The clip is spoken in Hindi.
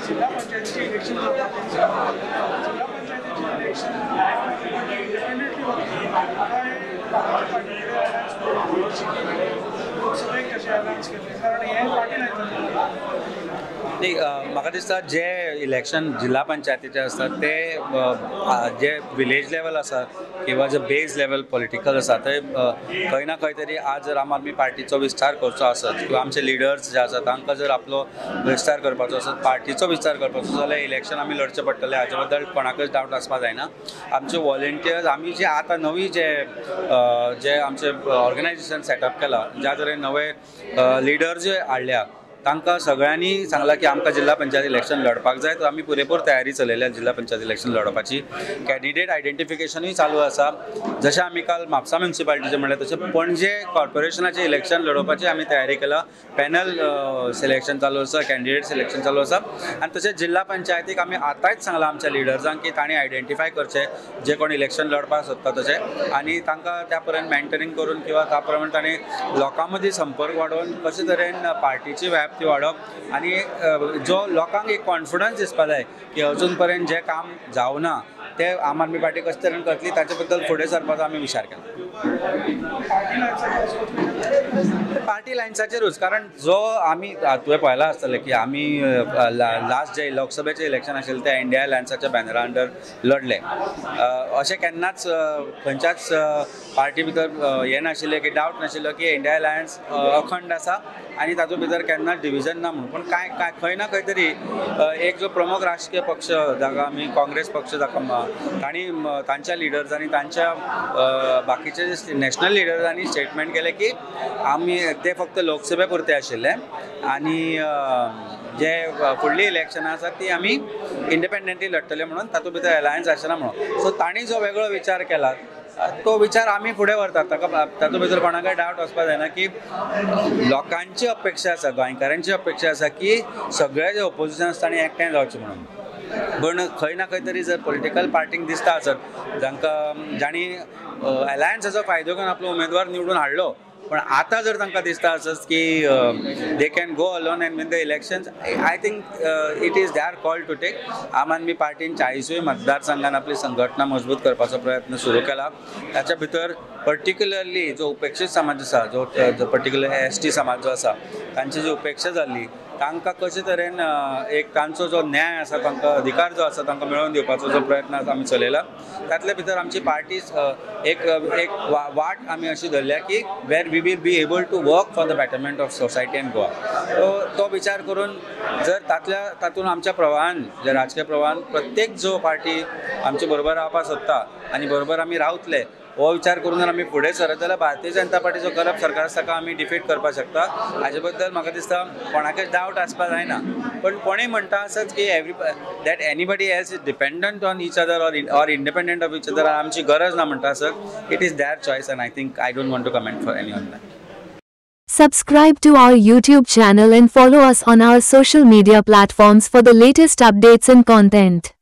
जिल्हा पंचायतीचे इलेक्शन लोकसभेक कशें अनाउन्स केल्लें कारण हें पार्टी नाही म्हाका दिसता जे इलेक्शन जिल्हा पंचायतीचे असतात ते जे विलेज लेवल आसा किंवा जे बेज लेवल पॉलिटिकल आसा ते खंय ना खंय तरी आज जर आम आदमी पार्टीचो विस्तार करचो आसत किंवा आमचे लिडर्स जे आसात तांकां जर आपलो विस्तार करपाचो आसत पार्टीचो विस्तार करपाचो जाल्यार इलेक्शन आमी लडचें पडटलें हाचे बद्दल कोणाकच डावट आसपा जायना. आमचे वॉलंटियर्स आमी जे आतां नवी जे आमचे ऑर्गनायजेशन सेटअप केलां ज्या तरेन नवे लिडर्स जे हाडल्या तांकां सगळ्यांनी सांगलां की आमकां जिल्हा पंचायत इलेक्शन लडपाक जाय तर आमी पुरेपूर तयारी चलयल्या जिल्हा पंचायत इलेक्शन लडोवपाची. कॅन्डिडेट आयडेंटिफिकेशनूय चालू आसा. जशें आमी काल म्हापसा म्युनिसिपालिटीचें म्हणलें तशें पणजे कॉर्पोरेशनाचें इलेक्शन लडोवपाची आमी तयारी केला. पॅनल सिलेक्शन चालू आसा, कॅन्डिडेट सिलेक्शन चालू आसा आनी तशेंच जिल्हा पंचायतीक आमी आतांच सांगलां आमच्या लिडर्सांक की तांणी आयडेंटिफाय करचें जे कोण इलेक्शन लडपाक सोदता तशें आनी तांकां त्या पर्यंत मेंटरिंग करून किंवा त्या प्रमाणे तांणी लोकां मदीं संपर्क वाडोवन कशे तरेन पार्टीची व्याप्ती वाडोवप आनी जो लोकांक एक कॉन्फिडन्स दिसपा जाय की अजून पर्यंत जें काम जावना ते आम आदमी पार्टी कशे तरेन करतली ताचे बद्दल फुडें सरपाचो आमी विचार केला. पार्टी लायन्साचेरूच कारण जो आमी तुवें पळयलां आसतलें की आमी लास्ट जे लोकसभेचें इलेक्शन आशिल्लें तें इंडिया लायन्साच्या बॅनरा अंडर लडलें. अशें केन्नाच खंयच्याच पार्टी भितर हें नाशिल्लें की डावट नाशिल्लो की इंडिया अलायन्स अखंड आसा आनी तातूंत भितर केन्नाच डिविजन ना म्हणून. पण खंय ना खंय तरी एक जो प्रमुख राजकीय पक्ष जाका आमी काँग्रेस पक्ष जाका तांणी तांच्या लिडर्सांनी तांच्या बाकीचे जे नॅशनल लिडर्सांनी स्टेटमेंट केलें की आमी ते फक्त लोकसभे पुरते आशिल्ले आनी जे फुडलीं इलेक्शनां आसात ती आमी इंडिपेंडंटली लडटले म्हणून तातूंत भितर अलायन्स आसना म्हणून. सो तांणी जो वेगळो विचार केला तो विचार आमी फुडें व्हरतात. तातूंत भितर कोणाकय डावट वचपा जायना की लोकांची अपेक्षा आसा, गोंयकारांची अपेक्षा आसा की सगळे जे ओपोजिशन आसा तांणी एकठांय जावचें म्हणून. पण खंय ना खंय तरी जर पॉलिटिकल पार्टींक दिसता आसत जांणी अलायन्साचो फायदो घेवन आपलो उमेदवार निवडून हाडलो पण आतां जर तांकां दिसता आसत की they can go alone and win the elections I think it is their call to take. Aam Aadmi पार्टीन 40 मतदारसंघान आपली संघटना मजबूत करपाचो प्रयत्न सुरू केला. ताच्या भितर पर्टिक्युलरली जो उपेक्षीत समाज आसा जो पर्टिक्युलर ST समाज जो आसा तांची जी उपेक्षा जाल्ली तांकां कशे तरेन एक तांचो जो न्याय आसा तांकां अधिकार जो आसा तांकां मेळोवन दिवपाचो जो प्रयत्न आमी चलयला. तातले भितर आमची पार्टी एक वाट आमी अशी धरल्या की where we will be able to work for the betterment of society and Goa. तो विचार करून जर तातूंत आमच्या प्रवाहान जे राजकीय प्रवाहान प्रत्येक जो पार्टी आमचे बरोबर रावपाक सोदता आनी बरोबर आमी रावतले हो विचार करून जर आमी फुडें सरत जाल्यार भारतीय जनता पार्टीचो करप सरकार आसा ताका आमी डिफीट करपाक शकता. हाजे बद्दल म्हाका दिसता कोणाकच डावट आसपा जायना. पण कोणूय म्हणटा आसत की that anybody else is dependent on each other or independent of each other आमची गरज ना म्हणटा आसत. It is their choice and I think I don't want to comment for any on that. Subscribe to our YouTube channel and follow us on our social media platforms for the latest updates and content.